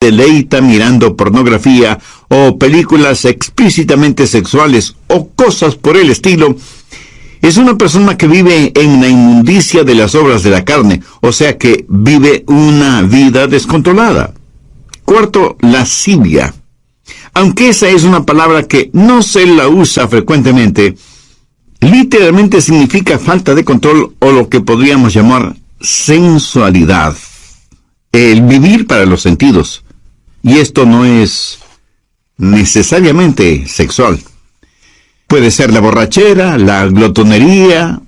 deleita mirando pornografía o películas explícitamente sexuales o cosas por el estilo, es una persona que vive en la inmundicia de las obras de la carne, o sea que vive una vida descontrolada. Cuarto, lascivia. Aunque esa es una palabra que no se la usa frecuentemente, literalmente significa falta de control o lo que podríamos llamar sensualidad. El vivir para los sentidos. Y esto no es necesariamente sexual. Puede ser la borrachera, la glotonería,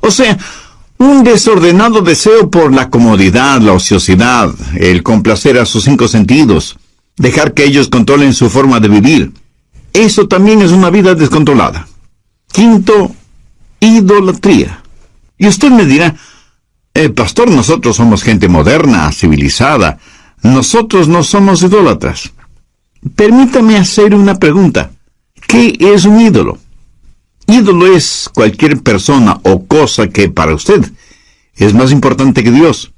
o sea, un desordenado deseo por la comodidad, la ociosidad, el complacer a sus 5 sentidos, dejar que ellos controlen su forma de vivir. Eso también es una vida descontrolada. Quinto, idolatría. Y usted me dirá, pastor, nosotros somos gente moderna, civilizada. Nosotros no somos idólatras. Permítame hacer una pregunta. ¿Qué es un ídolo? Ídolo es cualquier persona o cosa que para usted es más importante que Dios.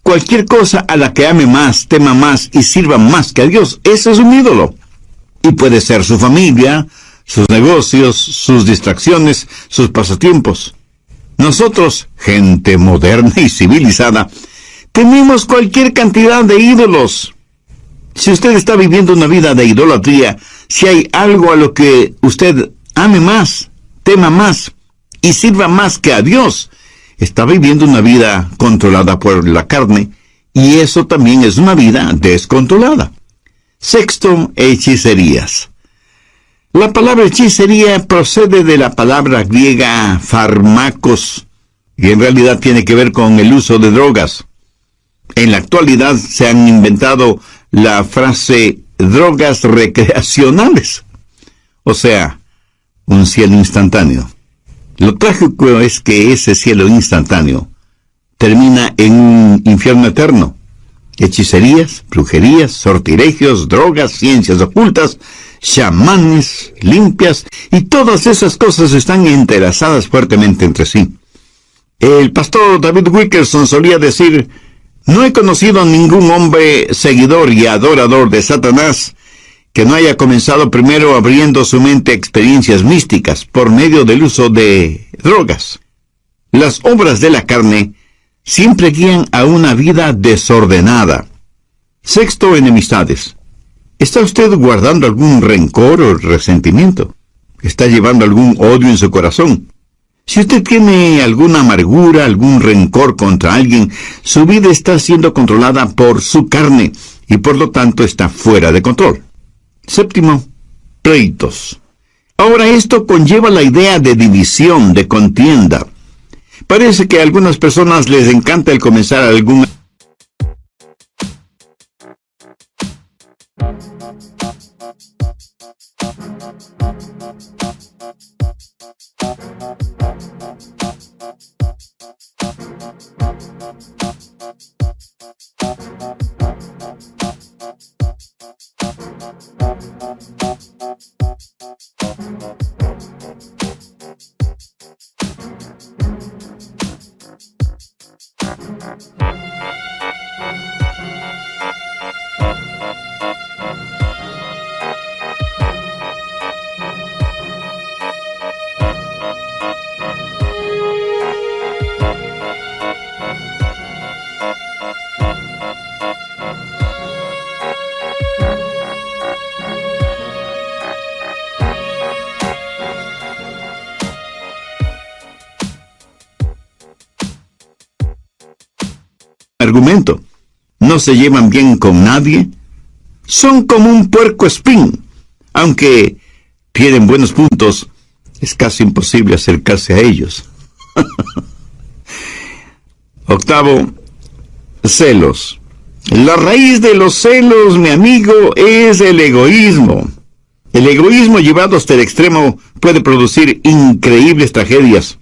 Cualquier cosa a la que ame más, tema más y sirva más que a Dios, ese es un ídolo. Y puede ser su familia, sus negocios, sus distracciones, sus pasatiempos. Nosotros, gente moderna y civilizada, tenemos cualquier cantidad de ídolos. Si usted está viviendo una vida de idolatría, si hay algo a lo que usted ame más, tema más y sirva más que a Dios, está viviendo una vida controlada por la carne, y eso también es una vida descontrolada. Sexto, hechicerías. La palabra hechicería procede de la palabra griega fármacos, y en realidad tiene que ver con el uso de drogas. En la actualidad se han inventado la frase drogas recreacionales, o sea, un cielo instantáneo. Lo trágico es que ese cielo instantáneo termina en un infierno eterno. Hechicerías, brujerías, sortilegios, drogas, ciencias ocultas, chamanes, limpias, y todas esas cosas están entrelazadas fuertemente entre sí. El pastor David Wilkerson solía decir: no he conocido a ningún hombre seguidor y adorador de Satanás que no haya comenzado primero abriendo su mente a experiencias místicas por medio del uso de drogas. Las obras de la carne siempre guían a una vida desordenada. Sexto, enemistades. ¿Está usted guardando algún rencor o resentimiento? ¿Está llevando algún odio en su corazón? Si usted tiene alguna amargura, algún rencor contra alguien, su vida está siendo controlada por su carne y por lo tanto está fuera de control. Séptimo, pleitos. Ahora esto conlleva la idea de división, de contienda. Parece que a algunas personas les encanta el comenzar algún argumento. No se llevan bien con nadie. Son como un puerco espín. Aunque tienen buenos puntos, es casi imposible acercarse a ellos. Octavo, celos. La raíz de los celos, mi amigo, es el egoísmo. El egoísmo llevado hasta el extremo puede producir increíbles tragedias.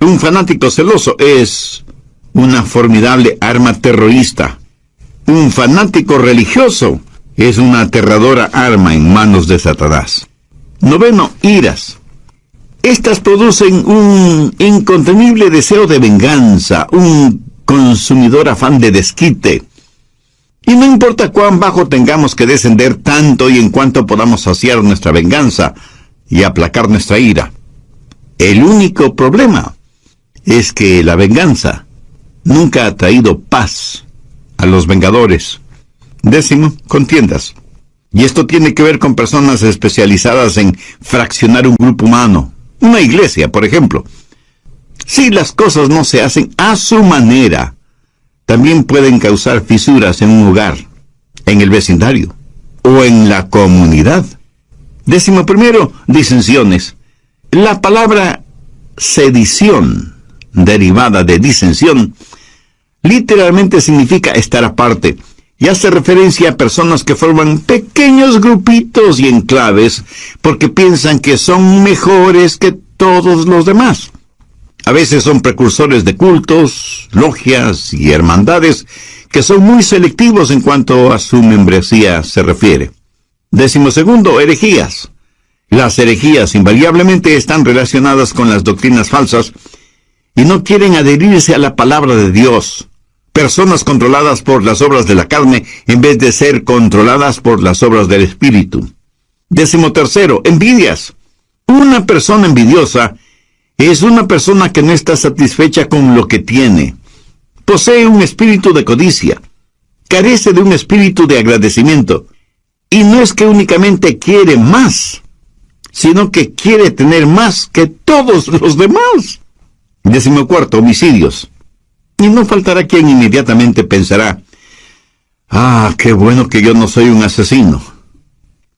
Un fanático celoso es una formidable arma terrorista. Un fanático religioso es una aterradora arma en manos de Satanás. Noveno, iras. Estas producen un incontenible deseo de venganza, un consumidor afán de desquite. Y no importa cuán bajo tengamos que descender tanto y en cuanto podamos saciar nuestra venganza y aplacar nuestra ira. El único problema es que la venganza nunca ha traído paz a los vengadores. 10, contiendas. Y esto tiene que ver con personas especializadas en fraccionar un grupo humano. Una iglesia, por ejemplo. Si las cosas no se hacen a su manera, también pueden causar fisuras en un hogar, en el vecindario o en la comunidad. 11, disensiones. La palabra sedición, derivada de disensión, literalmente significa estar aparte y hace referencia a personas que forman pequeños grupitos y enclaves porque piensan que son mejores que todos los demás. A veces son precursores de cultos, logias y hermandades que son muy selectivos en cuanto a su membresía se refiere. 12, herejías. Las herejías invariablemente están relacionadas con las doctrinas falsas y no quieren adherirse a la palabra de Dios. Personas controladas por las obras de la carne en vez de ser controladas por las obras del Espíritu. 13, envidias. Una persona envidiosa es una persona que no está satisfecha con lo que tiene. Posee un espíritu de codicia. Carece de un espíritu de agradecimiento. Y no es que únicamente quiere más, sino que quiere tener más que todos los demás. 14, homicidios. Y no faltará quien inmediatamente pensará, qué bueno que yo no soy un asesino.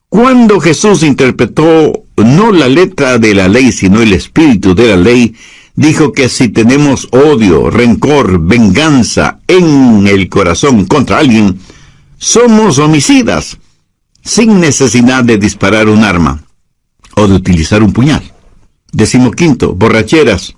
Cuando Jesús interpretó no la letra de la ley, sino el espíritu de la ley, dijo que si tenemos odio, rencor, venganza en el corazón contra alguien, somos homicidas, sin necesidad de disparar un arma o de utilizar un puñal. 15, borracheras.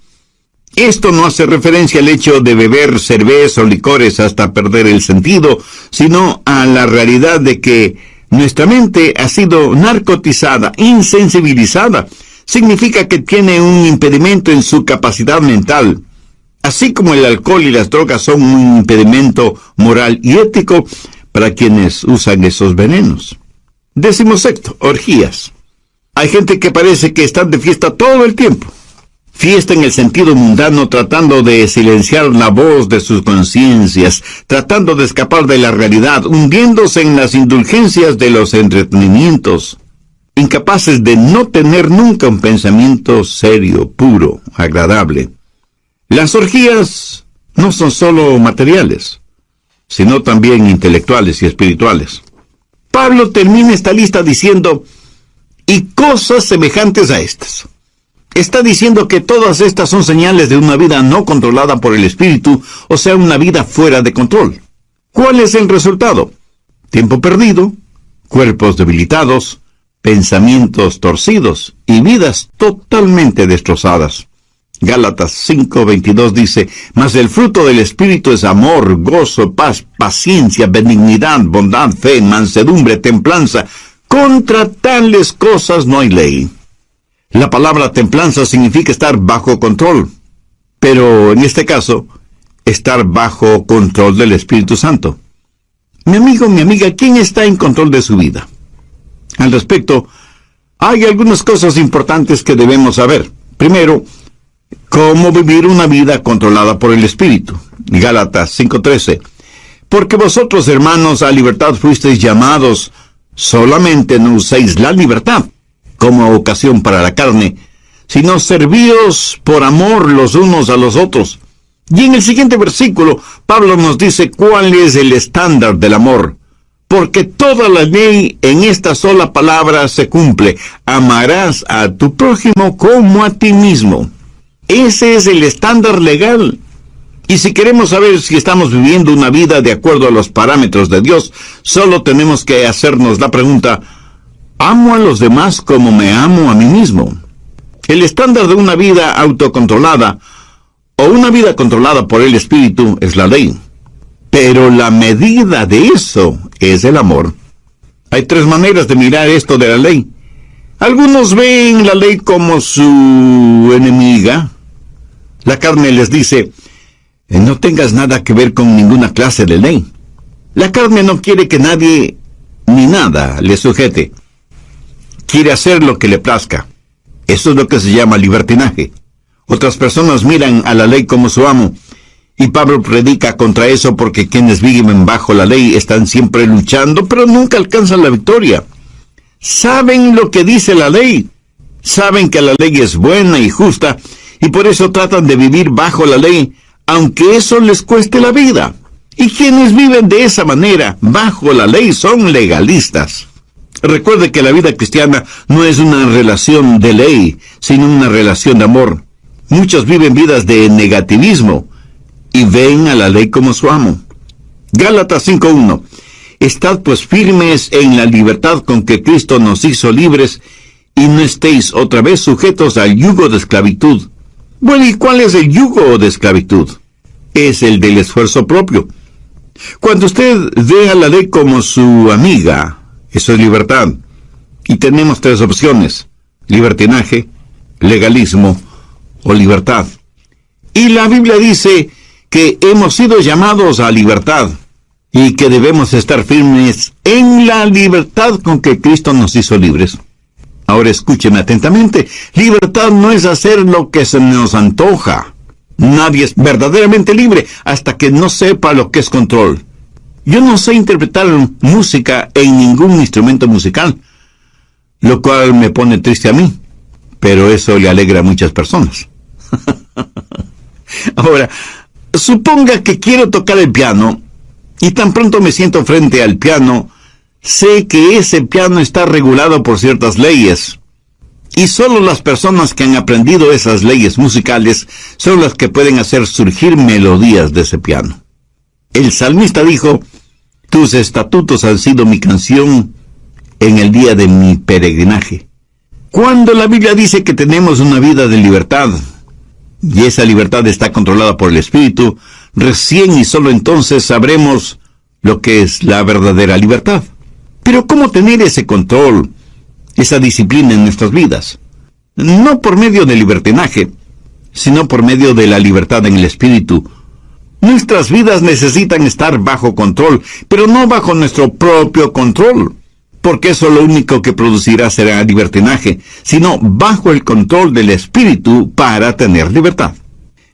Esto no hace referencia al hecho de beber cerveza o licores hasta perder el sentido, sino a la realidad de que nuestra mente ha sido narcotizada, insensibilizada. Significa que tiene un impedimento en su capacidad mental. Así como el alcohol y las drogas son un impedimento moral y ético para quienes usan esos venenos. 16, orgías. Hay gente que parece que están de fiesta todo el tiempo. Fiesta en el sentido mundano, tratando de silenciar la voz de sus conciencias, tratando de escapar de la realidad, hundiéndose en las indulgencias de los entretenimientos, incapaces de no tener nunca un pensamiento serio, puro, agradable. Las orgías no son solo materiales, sino también intelectuales y espirituales. Pablo termina esta lista diciendo, y cosas semejantes a estas. Está diciendo que todas estas son señales de una vida no controlada por el Espíritu, o sea, una vida fuera de control. ¿Cuál es el resultado? Tiempo perdido, cuerpos debilitados, pensamientos torcidos y vidas totalmente destrozadas. Gálatas 5:22 dice, mas el fruto del Espíritu es amor, gozo, paz, paciencia, benignidad, bondad, fe, mansedumbre, templanza. Contra tales cosas no hay ley. La palabra templanza significa estar bajo control, pero en este caso, estar bajo control del Espíritu Santo. Mi amigo, mi amiga, ¿quién está en control de su vida? Al respecto, hay algunas cosas importantes que debemos saber. Primero, cómo vivir una vida controlada por el Espíritu. Gálatas 5:13. Porque vosotros, hermanos, a libertad fuisteis llamados, solamente no uséis la libertad como ocasión para la carne, sino servíos por amor los unos a los otros. Y en el siguiente versículo, Pablo nos dice cuál es el estándar del amor. Porque toda la ley en esta sola palabra se cumple. Amarás a tu prójimo como a ti mismo. Ese es el estándar legal. Y si queremos saber si estamos viviendo una vida de acuerdo a los parámetros de Dios, solo tenemos que hacernos la pregunta, ¿amo a los demás como me amo a mí mismo? El estándar de una vida autocontrolada o una vida controlada por el Espíritu es la ley. Pero la medida de eso es el amor. Hay 3 maneras de mirar esto de la ley. Algunos ven la ley como su enemiga. La carne les dice, no tengas nada que ver con ninguna clase de ley. La carne no quiere que nadie ni nada le sujete. Quiere hacer lo que le plazca. Eso es lo que se llama libertinaje. Otras personas miran a la ley como su amo. Y Pablo predica contra eso porque quienes viven bajo la ley están siempre luchando, pero nunca alcanzan la victoria. Saben lo que dice la ley. Saben que la ley es buena y justa, y por eso tratan de vivir bajo la ley, aunque eso les cueste la vida. Y quienes viven de esa manera, bajo la ley, son legalistas. Recuerde que la vida cristiana no es una relación de ley, sino una relación de amor. Muchos viven vidas de negativismo y ven a la ley como su amo. Gálatas 5:1. Estad pues firmes en la libertad con que Cristo nos hizo libres, y no estéis otra vez sujetos al yugo de esclavitud. Bueno, ¿y cuál es el yugo de esclavitud? Es el del esfuerzo propio. Cuando usted ve a la ley como su amiga, eso es libertad. Y tenemos tres opciones: libertinaje, legalismo o libertad. Y la Biblia dice que hemos sido llamados a libertad y que debemos estar firmes en la libertad con que Cristo nos hizo libres. Ahora escúcheme atentamente. Libertad no es hacer lo que se nos antoja. Nadie es verdaderamente libre hasta que no sepa lo que es control. Yo no sé interpretar música en ningún instrumento musical, lo cual me pone triste a mí, pero eso le alegra a muchas personas. Ahora, suponga que quiero tocar el piano, y tan pronto me siento frente al piano, sé que ese piano está regulado por ciertas leyes, y solo las personas que han aprendido esas leyes musicales son las que pueden hacer surgir melodías de ese piano. El salmista dijo: tus estatutos han sido mi canción en el día de mi peregrinaje. Cuando la Biblia dice que tenemos una vida de libertad, y esa libertad está controlada por el Espíritu, recién y solo entonces sabremos lo que es la verdadera libertad. Pero ¿cómo tener ese control, esa disciplina en nuestras vidas? No por medio del libertinaje, sino por medio de la libertad en el Espíritu. Nuestras vidas necesitan estar bajo control, pero no bajo nuestro propio control, porque eso lo único que producirá será libertinaje, sino bajo el control del Espíritu para tener libertad.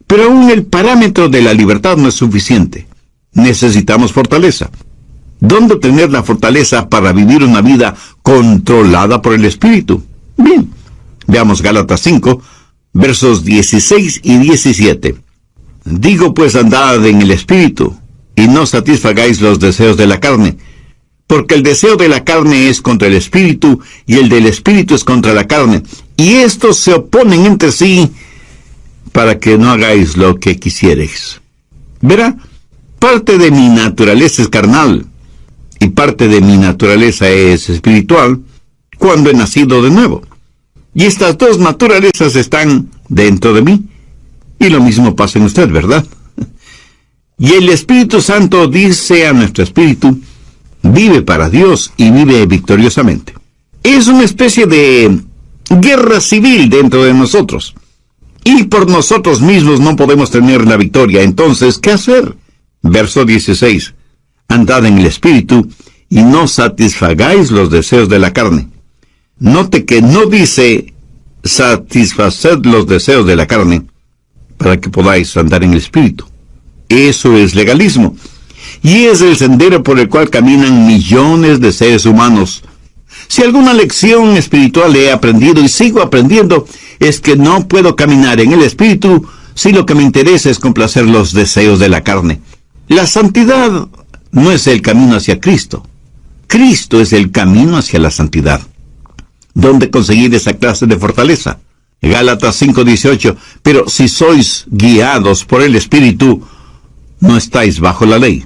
Pero aún el parámetro de la libertad no es suficiente. Necesitamos fortaleza. ¿Dónde tener la fortaleza para vivir una vida controlada por el Espíritu? Bien, veamos Gálatas 5, versos 16 y 17. Digo pues, andad en el Espíritu, y no satisfagáis los deseos de la carne, porque el deseo de la carne es contra el Espíritu, y el del Espíritu es contra la carne, y estos se oponen entre sí, para que no hagáis lo que quisiereis. Verá, parte de mi naturaleza es carnal, y parte de mi naturaleza es espiritual, cuando he nacido de nuevo. Y estas dos naturalezas están dentro de mí. Y lo mismo pasa en usted, ¿verdad? Y el Espíritu Santo dice a nuestro espíritu: vive para Dios y vive victoriosamente. Es una especie de guerra civil dentro de nosotros. Y por nosotros mismos no podemos tener la victoria. Entonces, ¿qué hacer? Verso 16. Andad en el Espíritu, y no satisfagáis los deseos de la carne. Note que no dice satisfaced los deseos de la carne, para que podáis andar en el Espíritu. Eso es legalismo, y es el sendero por el cual caminan millones de seres humanos. Si alguna lección espiritual he aprendido y sigo aprendiendo, es que no puedo caminar en el Espíritu si lo que me interesa es complacer los deseos de la carne. La santidad no es el camino hacia Cristo. Cristo es el camino hacia la santidad. ¿Dónde conseguir esa clase de fortaleza? Gálatas 5:18. Pero si sois guiados por el Espíritu, no estáis bajo la ley.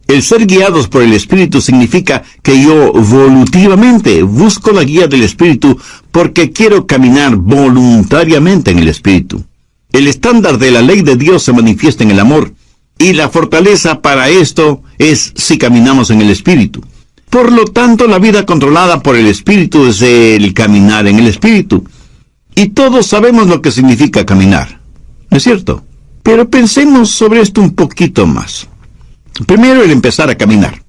El ser guiados por el Espíritu significa que yo voluntariamente busco la guía del Espíritu porque quiero caminar voluntariamente en el Espíritu. El estándar de la ley de Dios se manifiesta en el amor, y la fortaleza para esto es si caminamos en el Espíritu. Por lo tanto, la vida controlada por el Espíritu es el caminar en el Espíritu. Y todos sabemos lo que significa caminar, ¿no es cierto? Pero pensemos sobre esto un poquito más. Primero, el empezar a caminar.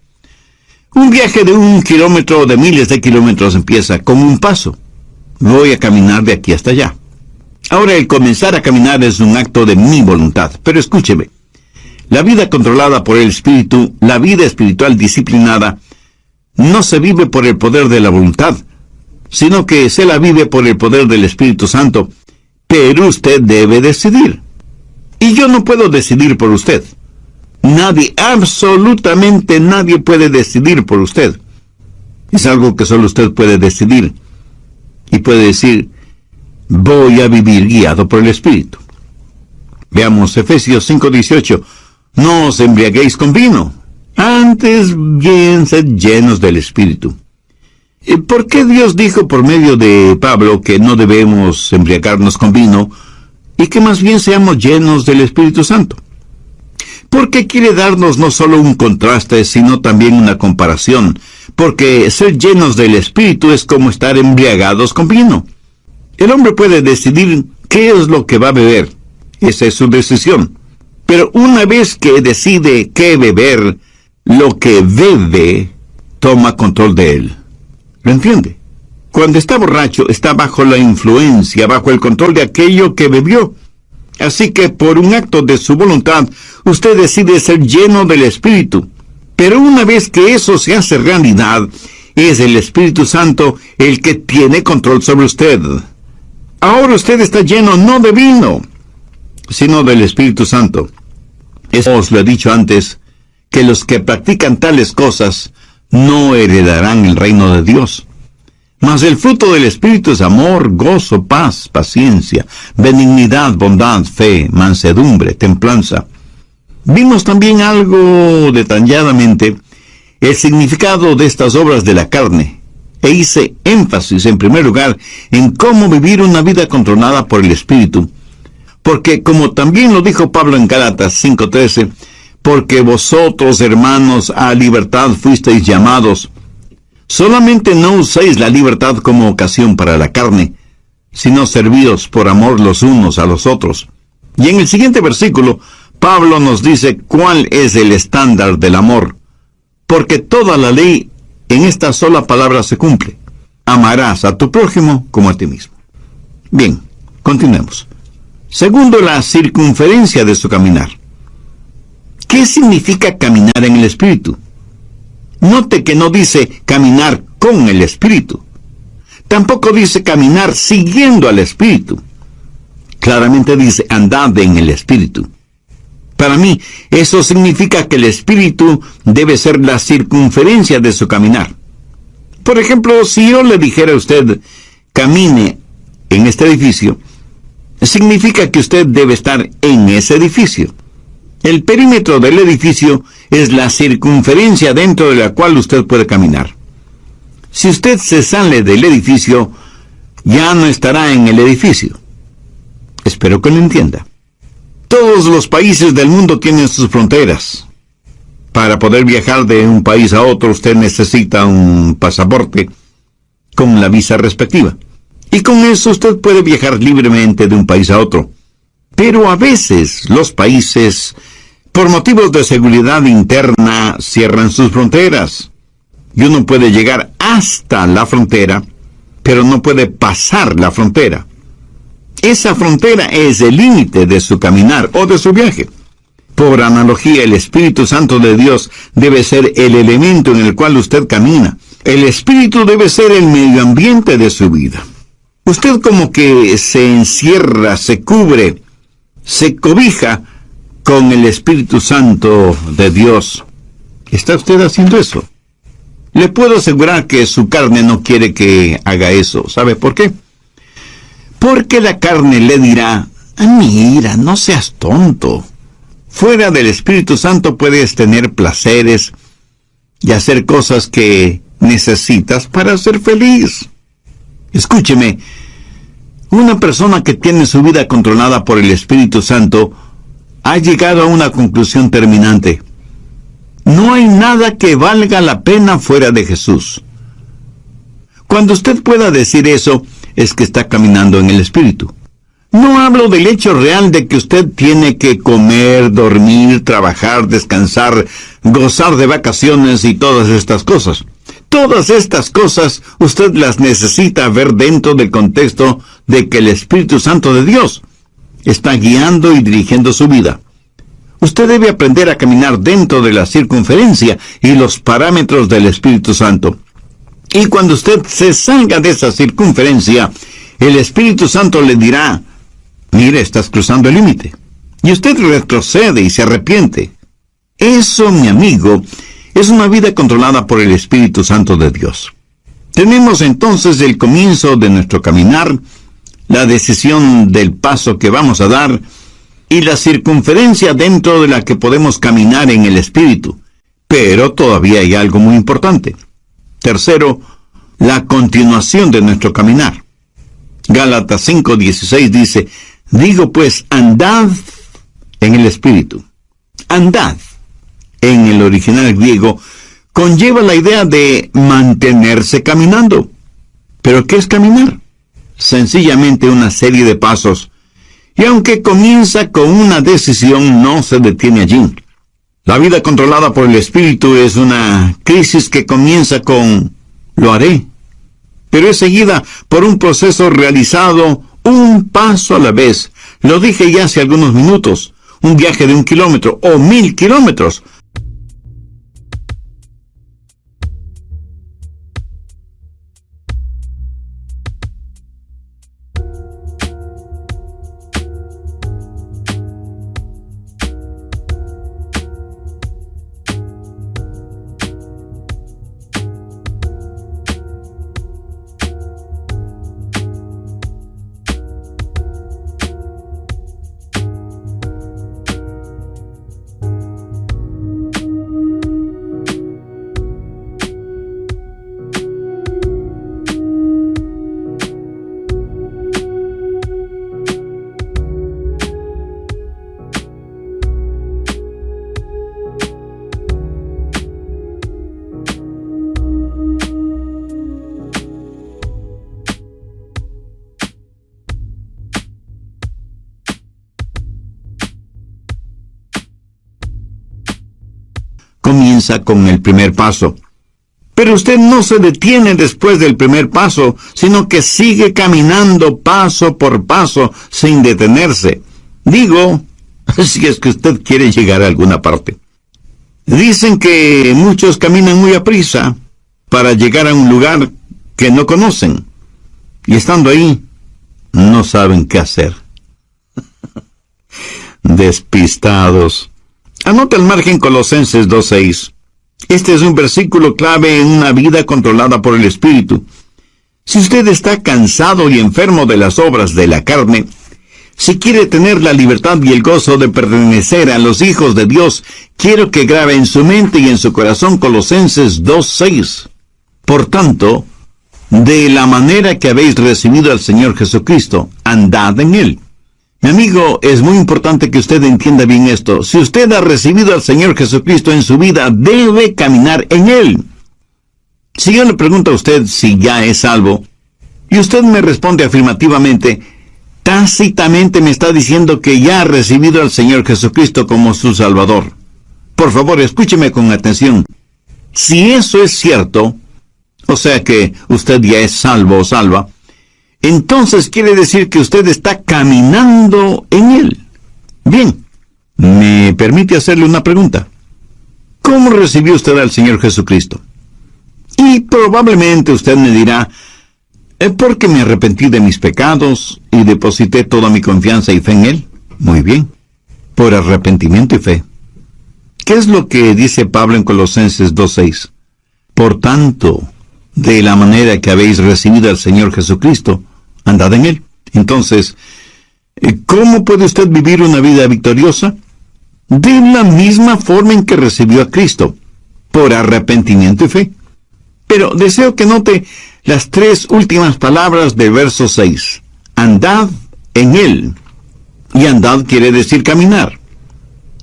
Un viaje de 1 kilómetro o de miles de kilómetros empieza con un paso. Voy a caminar de aquí hasta allá. Ahora, el comenzar a caminar es un acto de mi voluntad. Pero escúcheme, la vida controlada por el Espíritu, la vida espiritual disciplinada, no se vive por el poder de la voluntad, sino que se la vive por el poder del Espíritu Santo. Pero usted debe decidir. Y yo no puedo decidir por usted. Nadie, absolutamente nadie puede decidir por usted. Es algo que solo usted puede decidir. Y puede decir, voy a vivir guiado por el Espíritu. Veamos Efesios 5:18. No os embriaguéis con vino, antes bien sed llenos del Espíritu. ¿Por qué Dios dijo por medio de Pablo que no debemos embriagarnos con vino y que más bien seamos llenos del Espíritu Santo? Porque quiere darnos no solo un contraste, sino también una comparación. Porque ser llenos del Espíritu es como estar embriagados con vino. El hombre puede decidir qué es lo que va a beber. Esa es su decisión. Pero una vez que decide qué beber, lo que bebe toma control de él. ¿Lo entiende? Cuando está borracho, está bajo la influencia, bajo el control de aquello que bebió. Así que por un acto de su voluntad, usted decide ser lleno del Espíritu. Pero una vez que eso se hace realidad, es el Espíritu Santo el que tiene control sobre usted. Ahora usted está lleno no de vino, sino del Espíritu Santo. Eso os lo he dicho antes, que los que practican tales cosas no heredarán el reino de Dios. Mas el fruto del Espíritu es amor, gozo, paz, paciencia, benignidad, bondad, fe, mansedumbre, templanza. Vimos también algo detalladamente el significado de estas obras de la carne, e hice énfasis en primer lugar en cómo vivir una vida controlada por el Espíritu. Porque, como también lo dijo Pablo en Gálatas 5:13, porque vosotros, hermanos, a libertad fuisteis llamados, solamente no uséis la libertad como ocasión para la carne, sino servíos por amor los unos a los otros. Y en el siguiente versículo, Pablo nos dice cuál es el estándar del amor, porque toda la ley en esta sola palabra se cumple. Amarás a tu prójimo como a ti mismo. Bien, continuemos. Segundo, la circunferencia de su caminar. ¿Qué significa caminar en el Espíritu? Note que no dice caminar con el Espíritu. Tampoco dice caminar siguiendo al Espíritu. Claramente dice andad en el Espíritu. Para mí, eso significa que el Espíritu debe ser la circunferencia de su caminar. Por ejemplo, si yo le dijera a usted, camine en este edificio, significa que usted debe estar en ese edificio. El perímetro del edificio es la circunferencia dentro de la cual usted puede caminar. Si usted se sale del edificio, ya no estará en el edificio. Espero que lo entienda. Todos los países del mundo tienen sus fronteras. Para poder viajar de un país a otro, usted necesita un pasaporte con la visa respectiva. Y con eso usted puede viajar libremente de un país a otro. Pero a veces los países, por motivos de seguridad interna, cierran sus fronteras. Y uno puede llegar hasta la frontera, pero no puede pasar la frontera. Esa frontera es el límite de su caminar o de su viaje. Por analogía, el Espíritu Santo de Dios debe ser el elemento en el cual usted camina. El Espíritu debe ser el medio ambiente de su vida. Usted como que se encierra, se cubre, se cobija con el Espíritu Santo de Dios. ¿Está usted haciendo eso? Le puedo asegurar que su carne no quiere que haga eso. ¿Sabe por qué? Porque la carne le dirá, mira, no seas tonto. Fuera del Espíritu Santo puedes tener placeres y hacer cosas que necesitas para ser feliz. Escúcheme, una persona que tiene su vida controlada por el Espíritu Santo ha llegado a una conclusión terminante. No hay nada que valga la pena fuera de Jesús. Cuando usted pueda decir eso, es que está caminando en el Espíritu. No hablo del hecho real de que usted tiene que comer, dormir, trabajar, descansar, gozar de vacaciones y todas estas cosas. Todas estas cosas usted las necesita ver dentro del contexto de que el Espíritu Santo de Dios está guiando y dirigiendo su vida. Usted debe aprender a caminar dentro de la circunferencia y los parámetros del Espíritu Santo. Y cuando usted se salga de esa circunferencia, el Espíritu Santo le dirá, mire, estás cruzando el límite. Y usted retrocede y se arrepiente. Eso, mi amigo, es una vida controlada por el Espíritu Santo de Dios. Tenemos entonces el comienzo de nuestro caminar, la decisión del paso que vamos a dar, y la circunferencia dentro de la que podemos caminar en el Espíritu. Pero todavía hay algo muy importante. Tercero, la continuación de nuestro caminar. Gálatas 5:16 dice, digo pues, andad en el Espíritu. Andad, en el original griego, conlleva la idea de mantenerse caminando. ¿Pero qué es caminar? Sencillamente una serie de pasos. Y aunque comienza con una decisión, no se detiene allí. La vida controlada por el Espíritu es una crisis que comienza con lo haré, pero es seguida por un proceso realizado un paso a la vez. Lo dije ya hace algunos minutos, un viaje de 1 kilómetro o 1000 kilómetros. Comienza con el primer paso. Pero usted no se detiene después del primer paso, sino que sigue caminando paso por paso sin detenerse. Digo, si es que usted quiere llegar a alguna parte. Dicen que muchos caminan muy aprisa para llegar a un lugar que no conocen. Y estando ahí, no saben qué hacer. Despistados. Anota al margen Colosenses 2:6. Este es un versículo clave en una vida controlada por el Espíritu. Si usted está cansado y enfermo de las obras de la carne, si quiere tener la libertad y el gozo de pertenecer a los hijos de Dios, quiero que grabe en su mente y en su corazón Colosenses 2:6. Por tanto, de la manera que habéis recibido al Señor Jesucristo, andad en Él. Mi amigo, es muy importante que usted entienda bien esto. Si usted ha recibido al Señor Jesucristo en su vida, debe caminar en Él. Si yo le pregunto a usted si ya es salvo, y usted me responde afirmativamente, tácitamente me está diciendo que ya ha recibido al Señor Jesucristo como su Salvador. Por favor, escúcheme con atención. Si eso es cierto, o sea que usted ya es salvo o salva, entonces quiere decir que usted está caminando en Él. Bien, ¿me permite hacerle una pregunta? ¿Cómo recibió usted al Señor Jesucristo? Y probablemente usted me dirá, porque me arrepentí de mis pecados y deposité toda mi confianza y fe en Él. Muy bien, por arrepentimiento y fe. ¿Qué es lo que dice Pablo en Colosenses 2:6? Por tanto, de la manera que habéis recibido al Señor Jesucristo, andad en Él. Entonces, ¿cómo puede usted vivir una vida victoriosa? De la misma forma en que recibió a Cristo, por arrepentimiento y fe. Pero deseo que note las 3 últimas palabras del verso 6. Andad en Él. Y andad quiere decir caminar.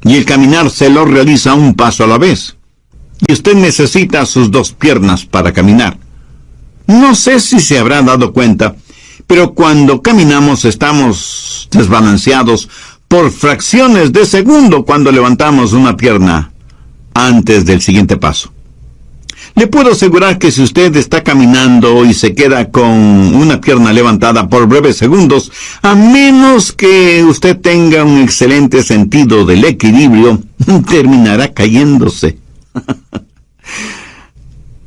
Y el caminar se lo realiza un paso a la vez. Y usted necesita sus 2 piernas para caminar. No sé si se habrá dado cuenta, pero cuando caminamos estamos desbalanceados por fracciones de segundo cuando levantamos una pierna. antes del siguiente paso. Le puedo asegurar que si usted está caminando y se queda con una pierna levantada por breves segundos, a menos que usted tenga un excelente sentido del equilibrio, terminará cayéndose.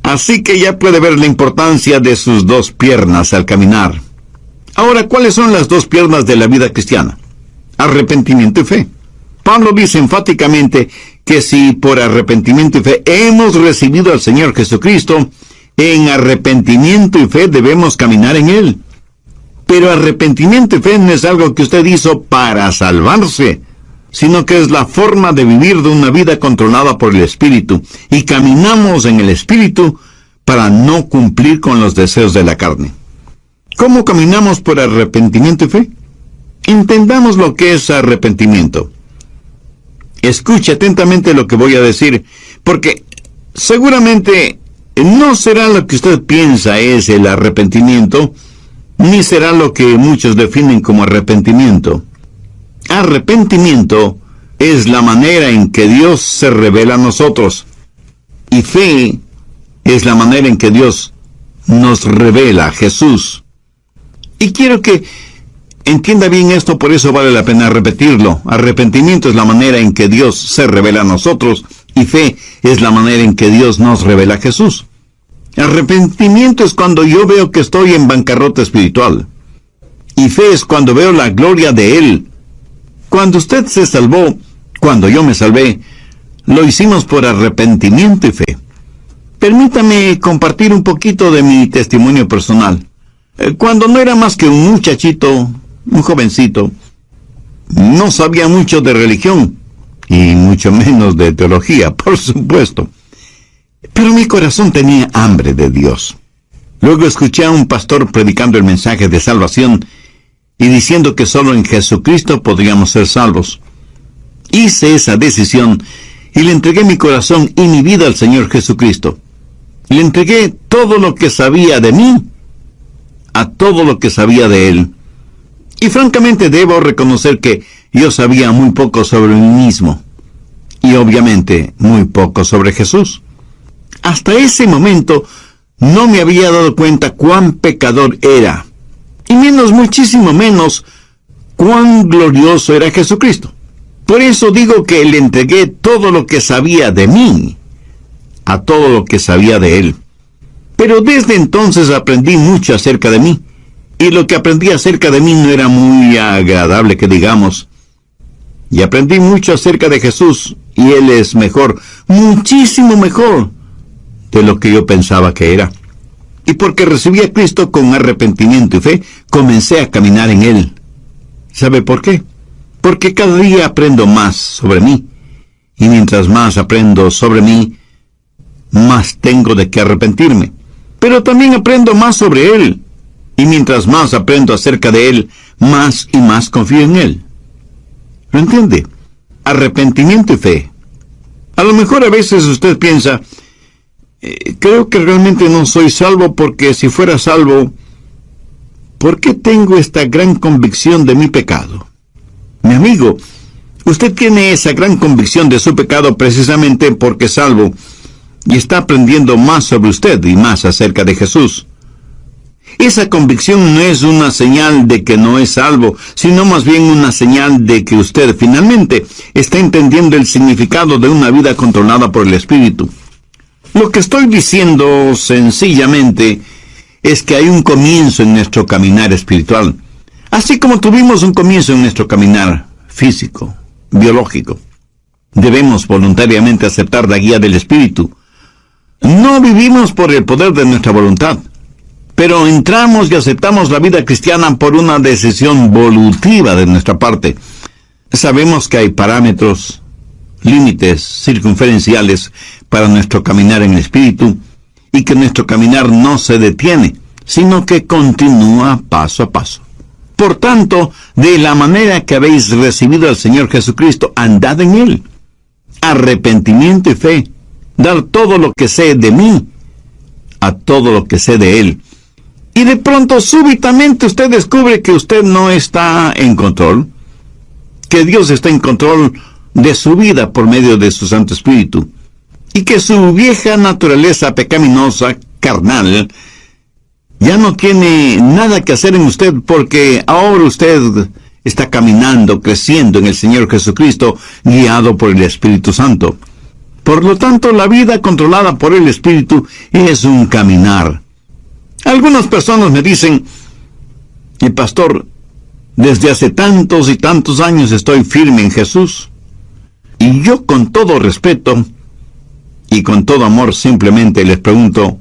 Así que ya puede ver la importancia de sus dos piernas al caminar. Ahora, ¿cuáles son las dos piernas de la vida cristiana? Arrepentimiento y fe. Pablo dice enfáticamente que si por arrepentimiento y fe hemos recibido al Señor Jesucristo, en arrepentimiento y fe debemos caminar en Él. Pero arrepentimiento y fe no es algo que usted hizo para salvarse, sino que es la forma de vivir de una vida controlada por el Espíritu, y caminamos en el Espíritu para no cumplir con los deseos de la carne. ¿Cómo caminamos por arrepentimiento y fe? Entendamos lo que es arrepentimiento. Escuche atentamente lo que voy a decir, porque seguramente no será lo que usted piensa es el arrepentimiento, ni será lo que muchos definen como arrepentimiento. Arrepentimiento es la manera en que Dios se revela a nosotros, y fe es la manera en que Dios nos revela a Jesús. Y quiero que entienda bien esto, por eso vale la pena repetirlo. Arrepentimiento es la manera en que Dios se revela a nosotros, y fe es la manera en que Dios nos revela a Jesús. Arrepentimiento es cuando yo veo que estoy en bancarrota espiritual, y fe es cuando veo la gloria de Él. Cuando usted se salvó, cuando yo me salvé, lo hicimos por arrepentimiento y fe. Permítame compartir un poquito de mi testimonio personal. Cuando no era más que un muchachito, un jovencito, no sabía mucho de religión, y mucho menos de teología, por supuesto. Pero mi corazón tenía hambre de Dios. Luego escuché a un pastor predicando el mensaje de salvación y diciendo que solo en Jesucristo podríamos ser salvos. Hice esa decisión y le entregué mi corazón y mi vida al Señor Jesucristo. Le entregué todo lo que sabía de mí a todo lo que sabía de Él. Y francamente debo reconocer que yo sabía muy poco sobre mí mismo, y obviamente muy poco sobre Jesús. Hasta ese momento no me había dado cuenta cuán pecador era, y muchísimo menos, cuán glorioso era Jesucristo. Por eso digo que le entregué todo lo que sabía de mí a todo lo que sabía de Él. Pero desde entonces aprendí mucho acerca de mí, y lo que aprendí acerca de mí no era muy agradable que digamos. Y aprendí mucho acerca de Jesús, y Él es mejor, muchísimo mejor de lo que yo pensaba que era. Y porque recibí a Cristo con arrepentimiento y fe, comencé a caminar en Él. ¿Sabe por qué? Porque cada día aprendo más sobre mí, y mientras más aprendo sobre mí, más tengo de qué arrepentirme. Pero también aprendo más sobre Él, y mientras más aprendo acerca de Él, más y más confío en Él. ¿Lo entiende? Arrepentimiento y fe. A lo mejor a veces usted piensa, creo que realmente no soy salvo, porque si fuera salvo, ¿por qué tengo esta gran convicción de mi pecado? Mi amigo, usted tiene esa gran convicción de su pecado precisamente porque es salvo, y está aprendiendo más sobre usted y más acerca de Jesús. Esa convicción no es una señal de que no es salvo, sino más bien una señal de que usted finalmente está entendiendo el significado de una vida controlada por el Espíritu. Lo que estoy diciendo sencillamente es que hay un comienzo en nuestro caminar espiritual, así como tuvimos un comienzo en nuestro caminar físico, biológico. Debemos voluntariamente aceptar la guía del Espíritu. No vivimos por el poder de nuestra voluntad, pero entramos y aceptamos la vida cristiana por una decisión volutiva de nuestra parte. Sabemos que hay parámetros, límites circunferenciales para nuestro caminar en el Espíritu, y que nuestro caminar no se detiene, sino que continúa paso a paso. Por tanto, de la manera que habéis recibido al Señor Jesucristo, andad en Él. Arrepentimiento y fe. Dar todo lo que sé de mí a todo lo que sé de Él. Y de pronto, súbitamente, usted descubre que usted no está en control, que Dios está en control de su vida por medio de su Santo Espíritu. y que su vieja naturaleza pecaminosa, carnal, ya no tiene nada que hacer en usted, porque ahora usted está caminando, creciendo en el Señor Jesucristo, guiado por el Espíritu Santo. Por lo tanto, la vida controlada por el Espíritu es un caminar. Algunas personas me dicen: pastor, desde hace tantos y tantos años estoy firme en Jesús. Y yo, con todo respeto y con todo amor, simplemente les pregunto: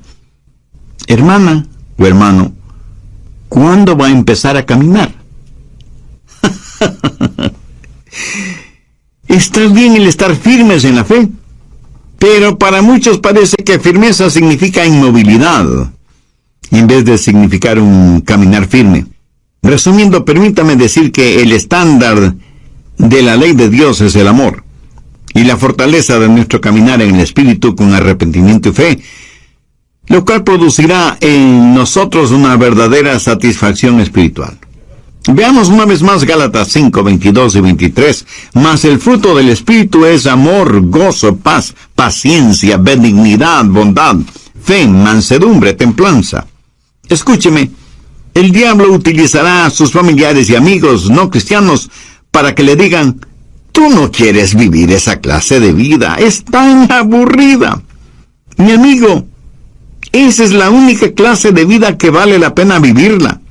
hermana o hermano, ¿cuándo va a empezar a caminar? Está bien el estar firmes en la fe, pero para muchos parece que firmeza significa inmovilidad, en vez de significar un caminar firme. Resumiendo, permítame decir que el estándar de la ley de Dios es el amor, y la fortaleza de nuestro caminar en el Espíritu con arrepentimiento y fe, lo cual producirá en nosotros una verdadera satisfacción espiritual. Veamos una vez más Gálatas 5, 22 y 23. Mas el fruto del Espíritu es amor, gozo, paz, paciencia, benignidad, bondad, fe, mansedumbre, templanza. Escúcheme, el diablo utilizará a sus familiares y amigos no cristianos para que le digan: tú no quieres vivir esa clase de vida, es tan aburrida. Mi amigo, esa es la única clase de vida que vale la pena vivirla.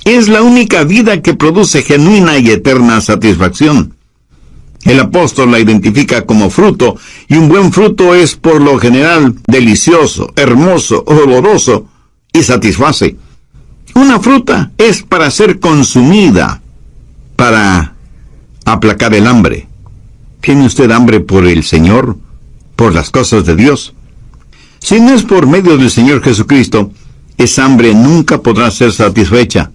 Es la única vida que produce genuina y eterna satisfacción. El apóstol la identifica como fruto, y un buen fruto es por lo general delicioso, hermoso, oloroso y satisface. Una fruta es para ser consumida, para aplacar el hambre. ¿Tiene usted hambre por el Señor, por las cosas de Dios? Si no es por medio del Señor Jesucristo, esa hambre nunca podrá ser satisfecha.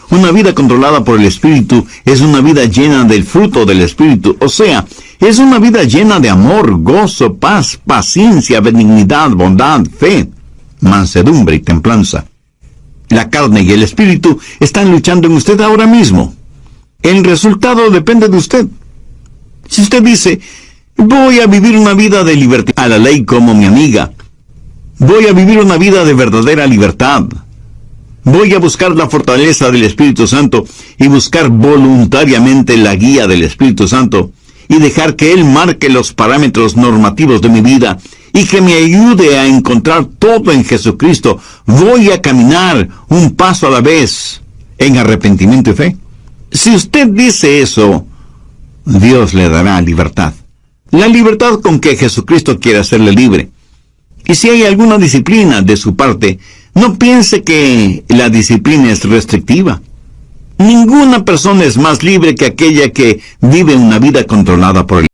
Una vida controlada por el Espíritu es una vida llena del fruto del Espíritu, o sea, es una vida llena de amor, gozo, paz, paciencia, benignidad, bondad, fe, mansedumbre y templanza. La carne y el Espíritu están luchando en usted ahora mismo. El resultado depende de usted. Si usted dice: voy a vivir una vida de libertad a la ley como mi amiga, voy a vivir una vida de verdadera libertad, voy a buscar la fortaleza del Espíritu Santo y buscar voluntariamente la guía del Espíritu Santo y dejar que Él marque los parámetros normativos de mi vida y que me ayude a encontrar todo en Jesucristo. Voy a caminar un paso a la vez en arrepentimiento y fe. Si usted dice eso, Dios le dará libertad. La libertad con que Jesucristo quiere hacerle libre. Y si hay alguna disciplina de su parte, no piense que la disciplina es restrictiva. Ninguna persona es más libre que aquella que vive una vida controlada por el